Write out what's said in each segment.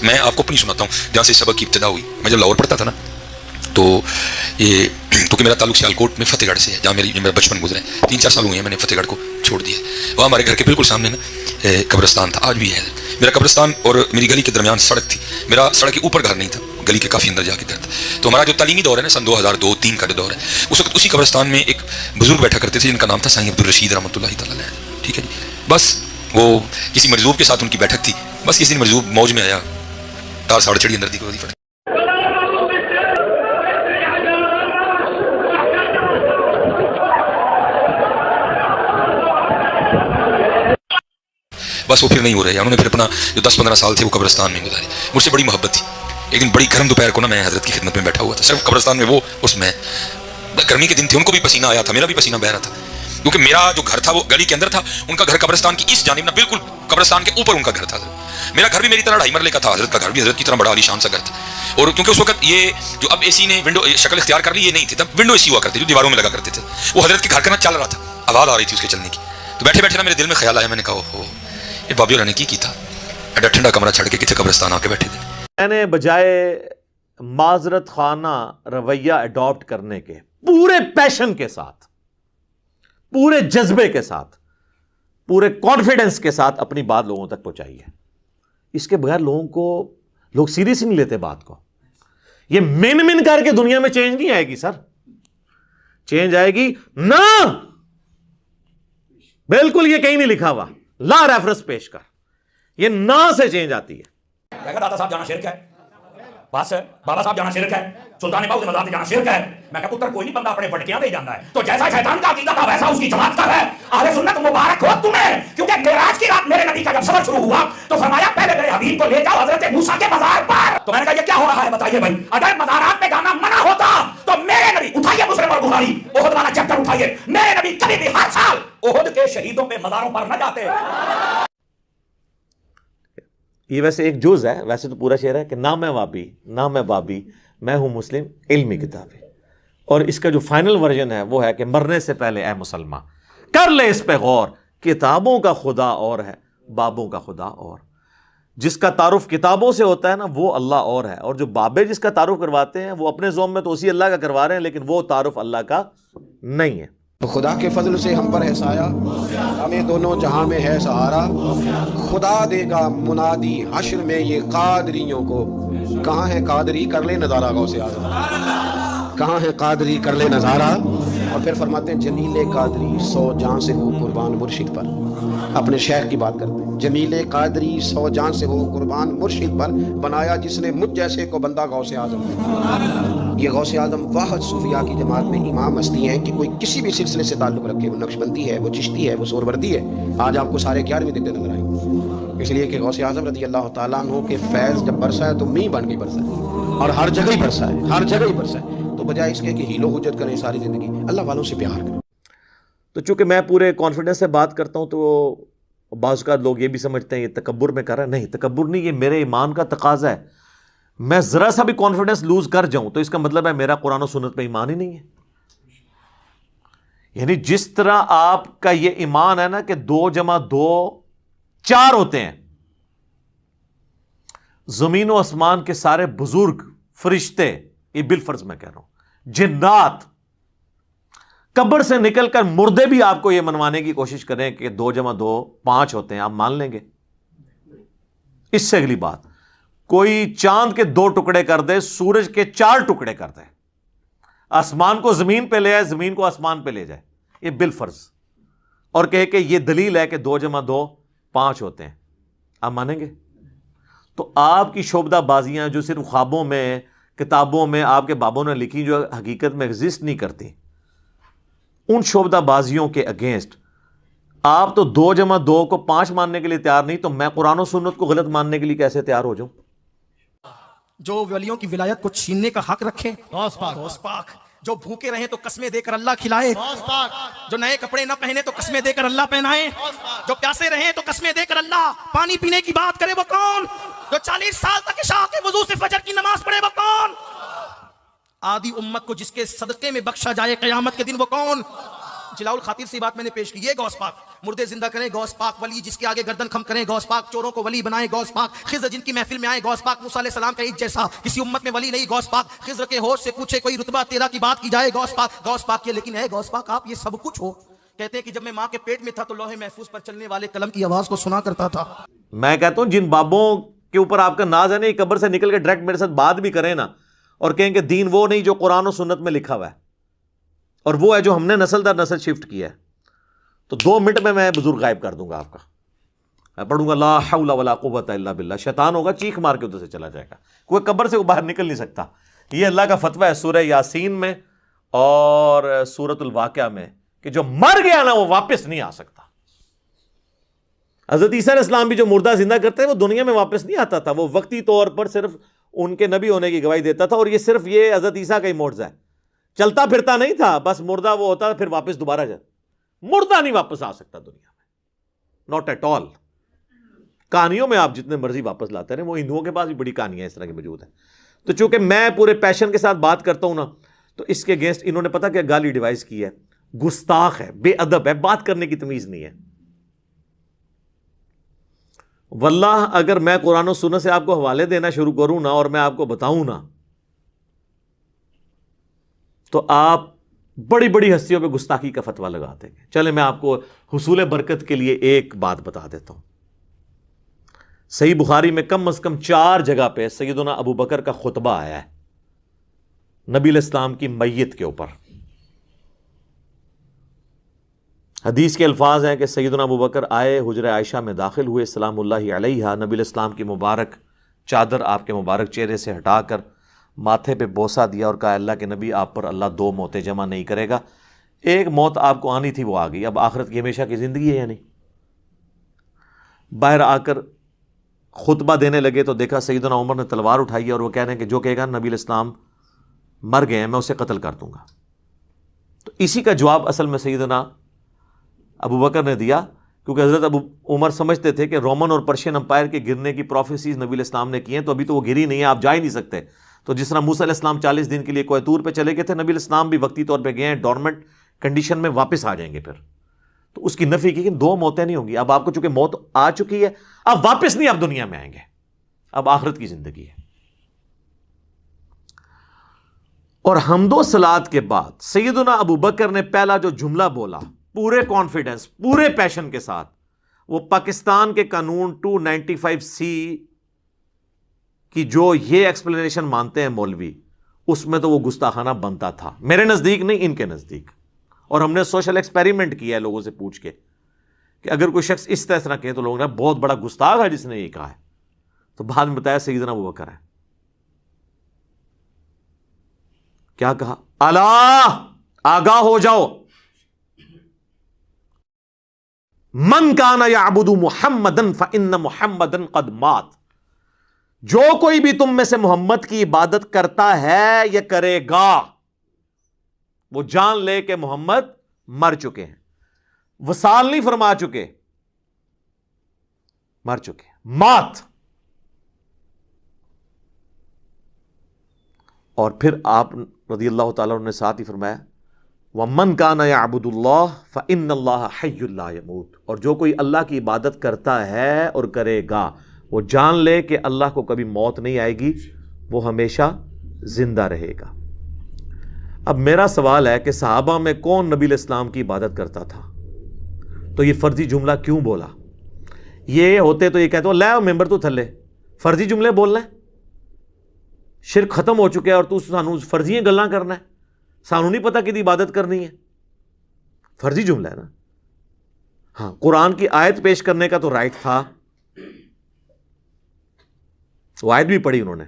میں آپ کو اپنی سناتا ہوں جہاں سے سبق کی ابتدا ہوئی. میں جب لاہور پڑھتا تھا نا تو یہ کیونکہ میرا تعلق سیالکوٹ میں فتح گڑھ سے ہے جہاں میرا بچپن گزرا ہے. 3-4 سال ہوئے ہیں میں نے فتح گڑھ کو چھوڑ دیا. وہاں ہمارے گھر کے بالکل سامنے نا قبرستان تھا, آج بھی ہے. میرا قبرستان اور میری گلی کے درمیان سڑک تھی. میرا سڑک کے اوپر گھر نہیں تھا, گلی کے کافی اندر جا کے گھر تھا. تو ہمارا جو تعلیمی دور ہے نا سن 2002-3 کا جو دور ہے, اس وقت اسی قبرستان میں ایک بزرگ بیٹھا کرتے تھے جن کا نام تھا سائیں عبدالرشید رحمۃ اللہ تعالیٰ علیہ. ٹھیک ہے جی. بس وہ کسی مرزوب کے ساتھ ان کی بیٹھک تھی. بس کسی دن مرزوب موج میں آیا, تار ساڑھ چڑھی اندر دی کو وظیفہ. بس وہ پھر نہیں ہو رہے. انہوں نے پھر اپنا جو 10-15 سال تھے وہ قبرستان میں گزارے. مجھ سے بڑی محبت تھی. ایک دن بڑی گرم دوپہر کو نا میں حضرت کی خدمت میں بیٹھا ہوا تھا, صرف قبرستان میں وہ اس میں گرمی کے دن تھے. ان کو بھی پسینہ آیا تھا, میرا بھی پسینہ بہ رہا تھا, کیونکہ میرا جو گھر تھا وہ گلی کے اندر تھا, ان کا گھر قبرستان کی اس جانب نا بالکل قبرستان کے اوپر ان کا گھر تھا. میرا گھر بھی میری طرح 2.5 مرلے کا تھا, حضرت کا گھر بھی حضرت کی طرح بڑا عالی شان سا گھر تھا. اور کیونکہ اس وقت یہ جو اب اے سی نے ونڈو شکل اختیار کر لی, یہ نہیں تھی تب ونڈو اے سی ہوا کرتے جو دیواروں میں لگا کرتے تھے. وہ حضرت کے گھر کا نا چل رہا تھا, آواز آ رہی تھی اس کے چلنے کی. تو بیٹھے بیٹھے نا میرے دل میں خیال آیا, میں نے کہا اوہو یہ بابی اور نے کی تھا ایڈا ٹھنڈا کمرہ چھڑ کے کتنے قبرستان آ کے بیٹھے تھے. میں نے بجائے معذرت خانہ رویہ اڈاپٹ کرنے کے پورے پیشن کے ساتھ, پورے جذبے کے ساتھ, پورے کانفیڈنس کے ساتھ اپنی بات لوگوں تک پہنچائی ہے. اس کے بغیر لوگ سیریس نہیں لیتے بات کو. یہ من کر کے دنیا میں چینج نہیں آئے گی سر. چینج آئے گی نہ, بالکل یہ کہیں نہیں لکھا ہوا, لا ریفرنس پیش کر, یہ نہ سے چینج آتی ہے. میں کہا دادا صاحب جانا شرک ہے, بس بابا صاحب جانا شرک ہے, سلطان باؤ کے مزار سے جانا شرک ہے. میں کہا پتر کوئی نہیں بندہ اپنے پٹکیاں دے جانا ہے, تو جیسا شیطان کا عقیدہ تھا ویسا اس کی جماعت کا ہے. اہل سنت مبارک ہو تمہیں, کیونکہ معراج کی رات میرے نبی کا جب سفر شروع ہوا تو فرمایا پہلے میرے حبیب کو لے جاؤ حضرت موسیٰ کے مزار پر. تو میں نے کہا یہ کیا ہو رہا ہے بتائیے بھائی, اگر مزارات میں جانا منع ہوتا تو میرے نبی, اٹھائیے مسلم اور بخاری احد والا چیپٹر اٹھائیے, میرے نبی کبھی بھی ہر سال احد کے شہیدوں پہ مزاروں پر نہ جاتے. یہ ویسے ایک جز ہے, ویسے تو پورا شعر ہے کہ نہ میں وابی نہ میں بابی, میں ہوں مسلم علمی کتابی. اور اس کا جو فائنل ورژن ہے وہ ہے کہ مرنے سے پہلے اے مسلمان کر لے اس پہ غور, کتابوں کا خدا اور ہے بابوں کا خدا اور. جس کا تعارف کتابوں سے ہوتا ہے نا وہ اللہ اور ہے, اور جو بابے جس کا تعارف کرواتے ہیں وہ اپنے ذوم میں تو اسی اللہ کا کروا رہے ہیں, لیکن وہ تعارف اللہ کا نہیں ہے. خدا کے فضل سے ہم پر ہے سایہ, ہمیں دونوں جہاں میں ہے سہارا. خدا دے گا منادی حشر میں یہ قادریوں کو, کہاں ہے قادری کر لے نظارہ غوث اعظم, کہاں ہے قادری کر لے نظارہ. اور پھر فرماتے ہیں جمیل قادری 100 جان سے ہو قربان مرشد پر. اپنے شیخ کی بات کرتے ہیں, جمیل قادری 100 جان سے ہو قربان مرشد پر, بنایا جس نے مجھ جیسے کو بندہ غوث اعظم. یہ غوث اعظم واحد صوفیاء کی جماعت میں امام ہستی ہیں کہ کوئی کسی بھی سلسلے سے تعلق رکھے, وہ نقشبندی ہے, وہ چشتی ہے, وہ سہروردی ہے. آج آپ کو سارے 11ویں دیتے نظر آئیں گے, اس لیے کہ غوث اعظم رضی اللہ تعالیٰ عنہ کے فیض جب برسا ہے تو میہ بن کے برسا ہے, اور ہر جگہ ہی برسا ہے, ہر جگہ ہی برسا ہے. تو بجائے اس کے کہ ہیلو حجت کریں ساری زندگی, اللہ والوں سے پیار کریں. تو چونکہ میں پورے کانفیڈنس سے بات کرتا ہوں تو بعض اوقات لوگ یہ بھی سمجھتے ہیں یہ تکبر میں کر رہا ہے. نہیں, تکبر نہیں, یہ میرے ایمان کا تقاضا ہے. میں ذرا سا بھی کانفیڈنس لوز کر جاؤں تو اس کا مطلب ہے میرا قرآن و سنت پہ ایمان ہی نہیں ہے. یعنی جس طرح آپ کا یہ ایمان ہے نا کہ 2 + 2 4 ہوتے ہیں, زمین و آسمان کے سارے بزرگ فرشتے, یہ بالفرض میں کہہ رہا ہوں, جنات, قبر سے نکل کر مردے بھی آپ کو یہ منوانے کی کوشش کریں کہ 2 + 2 5 ہوتے ہیں, آپ مان لیں گے؟ اس سے اگلی بات, کوئی چاند کے 2 ٹکڑے کر دے, سورج کے 4 ٹکڑے کر دے, آسمان کو زمین پہ لے آئے, زمین کو آسمان پہ لے جائے, یہ بالفرض, اور کہے کہ یہ دلیل ہے کہ 2 + 2 5 ہوتے ہیں, آپ مانیں گے؟ تو آپ کی شعبدہ بازیاں جو صرف خوابوں میں, کتابوں میں آپ کے بابوں نے لکھی, جو حقیقت میں ایگزسٹ نہیں کرتی, ان شعبدہ بازیوں کے اگینسٹ آپ تو 2 + 2 کو 5 ماننے کے لیے تیار نہیں, تو میں قرآن و سنت کو غلط ماننے کے لیے کیسے تیار ہو جاؤں؟ جو ولیوں کی ولایت کو چھیننے کا حق رکھے غوث پاک, جو بھوکے رہیں تو قسمیں دے کر اللہ کھلائے, جو نئے کپڑے نہ پہنے تو قسمیں دے کر اللہ پہنائے, جو پیاسے رہیں تو قسمیں دے کر اللہ پانی پینے کی بات کرے, وہ کون؟ جو 40 سال تک عشاء کے وضو سے فجر کی نماز پڑھے, وہ کون؟ آدھی امت کو جس کے صدقے میں بخشا جائے قیامت کے دن, وہ کون؟ جلاؤ الخاطر سے بات میں نے پیش کی, یہ غوث پاک. مردے زندہ کریں غوث پاک، ولی جس کے آگے گردن خم کریں غوث پاک، چوروں کو ولی بنائیں غوث پاک، خضر جن کی محفل میں آئے غوث پاک، موسیٰ علیہ السلام کا ایک جیسا کسی امت میں ولی نہیں غوث پاک، خضر کے ہوش سے پوچھے کوئی رتبہ تیرا کی بات کی جائے غوث پاک، غوث پاک یہ لیکن ہے غوث پاک آپ یہ سب کچھ ہو۔ کہتے ہیں کہ جب میں ماں کے پیٹ میں تھا تو لوح محفوظ پر چلنے والے قلم کی آواز کو سنا کرتا تھا۔ میں کہتا ہوں جن بابوں کے اوپر آپ کا ناز ہے نا، یہ قبر سے نکل کے ڈائریکٹ میرے ساتھ بات بھی کریں نا اور کہیں کہ دین وہ نہیں جو قرآن و سنت میں لکھا ہوا ہے اور وہ ہے جو ہم نے نسل در نسل شفٹ کیا ہے، تو 2 منٹ میں بزرگ غائب کر دوں گا آپ کا۔ میں پڑھوں گا لا حول ولا قوت الا باللہ، شیطان ہوگا چیخ مار کے ادھر سے چلا جائے گا، کوئی قبر سے باہر نکل نہیں سکتا۔ یہ اللہ کا فتویٰ ہے سورہ یاسین میں اور سورۃ الواقعہ میں کہ جو مر گیا نا وہ واپس نہیں آ سکتا۔ حضرت عیسیٰ علیہ السلام بھی جو مردہ زندہ کرتے ہیں وہ دنیا میں واپس نہیں آتا تھا، وہ وقتی طور پر صرف ان کے نبی ہونے کی گواہی دیتا تھا، اور یہ صرف یہ حضرت عیسیٰ کا ہی معجزہ ہے، چلتا پھرتا نہیں تھا، بس مردہ وہ ہوتا پھر واپس دوبارہ جائے، مردہ نہیں واپس آ سکتا دنیا میں، ناٹ ایٹ آل۔ کہانیوں میں آپ جتنے مرضی واپس لاتے رہے، وہ ہندوؤں کے پاس بھی بڑی کہانیاں اس طرح کی موجود ہیں۔ تو چونکہ میں پورے پیشن کے ساتھ بات کرتا ہوں نا، تو اس کے اگینسٹ انہوں نے پتہ کیا گالی ڈیوائز کی ہے، گستاخ ہے، بے ادب ہے، بات کرنے کی تمیز نہیں ہے۔ واللہ اگر میں قرآن و سنت سے آپ کو حوالے دینا شروع کروں نا اور میں آپ کو بتاؤں نا، تو آپ بڑی بڑی ہستیوں پہ گستاخی کا فتویٰ لگا دیں گے۔ چلے میں آپ کو حصول برکت کے لیے ایک بات بتا دیتا ہوں۔ صحیح بخاری میں کم از کم 4 جگہ پہ سیدنا ابو بکر کا خطبہ آیا ہے نبی علیہ السلام کی میت کے اوپر۔ حدیث کے الفاظ ہیں کہ سیدنا ابو بکر آئے، حجرہ عائشہ میں داخل ہوئے، سلام اللہ علیہا، نبی علیہ السلام کی مبارک چادر آپ کے مبارک چہرے سے ہٹا کر ماتھے پہ بوسہ دیا اور کہا اللہ کے نبی آپ پر اللہ 2 موتیں جمع نہیں کرے گا، ایک موت آپ کو آنی تھی وہ آ گئی، اب آخرت کی ہمیشہ کی زندگی ہے یا نہیں۔ باہر آ کر خطبہ دینے لگے تو دیکھا سیدنا عمر نے تلوار اٹھائی اور وہ کہہ رہے ہیں کہ جو کہے گا نبی علیہ السلام مر گئے ہیں میں اسے قتل کر دوں گا۔ تو اسی کا جواب اصل میں سیدنا ابو بکر نے دیا، کیونکہ حضرت ابو عمر سمجھتے تھے کہ رومن اور پرشین امپائر کے گرنے کی پروفیسیز نبی علیہ السلام نے کی ہیں، تو ابھی تو وہ گری نہیں ہے، آپ جا ہی نہیں سکتے۔ تو جس طرح موسیٰ علیہ السلام 40 دن کے لیے کوہ طور پہ چلے گئے تھے، نبی علیہ السلام بھی وقتی طور پہ گئے ہیں، ڈورمنٹ کنڈیشن میں واپس آ جائیں گے پھر۔ تو اس کی نفی کی کہ 2 موتیں نہیں ہوں گی، اب آپ کو چونکہ موت آ چکی ہے، اب واپس نہیں اب دنیا میں آئیں گے، اب آخرت کی زندگی ہے۔ اور حمد و صلات کے بعد سیدنا ابو بکر نے پہلا جو جملہ بولا پورے کانفیڈنس پورے پیشن کے ساتھ، وہ پاکستان کے قانون 295C کی جو یہ ایکسپلینیشن مانتے ہیں مولوی، اس میں تو وہ گستاخانہ بنتا تھا، میرے نزدیک نہیں، ان کے نزدیک۔ اور ہم نے سوشل ایکسپیریمنٹ کیا ہے لوگوں سے پوچھ کے کہ اگر کوئی شخص اس طرح کہے تو لوگوں نے بہت بڑا گستاخ ہے جس نے یہ کہا ہے، تو بعد میں بتایا سیدنا ابو بکر ہے۔ کیا کہا؟ الا آگاہ ہو جاؤ، من کان یعبد محمدن فإن محمدن قد مات، جو کوئی بھی تم میں سے محمد کی عبادت کرتا ہے یا کرے گا، وہ جان لے کہ محمد مر چکے ہیں، وصال نہیں فرما چکے، مر چکے، مات۔ اور پھر آپ رضی اللہ تعالیٰ عنہ نے ساتھ ہی فرمایا وَمَنْ كَانَ يَعْبُدُ اللَّهَ فَإِنَّ اللَّهَ حَيٌّ لَا يَمُوتُ، اور جو کوئی اللہ کی عبادت کرتا ہے اور کرے گا، وہ جان لے کہ اللہ کو کبھی موت نہیں آئے گی، وہ ہمیشہ زندہ رہے گا۔ اب میرا سوال ہے کہ صحابہ میں کون نبی علیہ السلام کی عبادت کرتا تھا؟ تو یہ فرضی جملہ کیوں بولا؟ یہ ہوتے تو یہ کہتے ہو لے ممبر تو تھلے فرضی جملے بولنا ہے، شرک ختم ہو چکے اور تو سانو فرضی گلاں کرنا ہے، سانو نہیں پتا کہ عبادت کرنی ہے، فرضی جملہ ہے نا۔ ہاں قرآن کی آیت پیش کرنے کا تو رائٹ تھا، وہ آیت بھی پڑھی انہوں نے،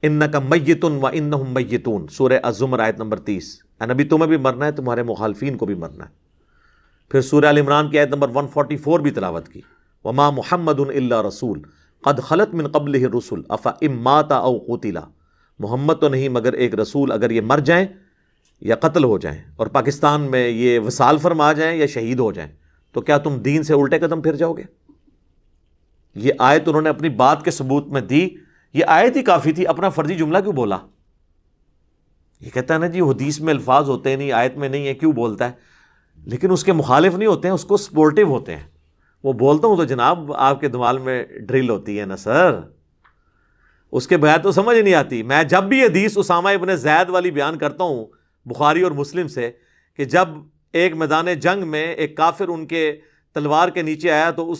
انک میت و انہم میتون، سورہ الزمر آیت نمبر 30، نبی تمہیں بھی مرنا ہے، تمہارے مخالفین کو بھی مرنا ہے۔ پھر سورہ ال عمران کی آیت نمبر 144 بھی تلاوت کی، وما محمد الا رسول قد خلت من قبلہ الرسل افإن مات او قتل، محمد تو نہیں مگر ایک رسول، اگر یہ مر جائیں یا قتل ہو جائیں اور پاکستان میں یہ وصال فرما جائیں یا شہید ہو جائیں، تو کیا تم دین سے الٹے قدم پھر جاؤ گے؟ یہ آیت انہوں نے اپنی بات کے ثبوت میں دی، یہ آیت ہی کافی تھی، اپنا فرضی جملہ کیوں بولا؟ یہ کہتا ہے نا جی حدیث میں الفاظ ہوتے نہیں، آیت میں نہیں ہے، کیوں بولتا ہے؟ لیکن اس کے مخالف نہیں ہوتے ہیں، اس کو سپورٹیو ہوتے ہیں. وہ بولتا ہوں تو جناب آپ کے دماغ میں ڈرل ہوتی ہے نا سر، اس کے بغیر تو سمجھ نہیں آتی. میں جب بھی حدیث اسامہ ابن زید والی بیان کرتا ہوں بخاری اور مسلم سے، کہ جب ایک میدان جنگ میں ایک کافر ان کے تلوار کے نیچے آیا تو اس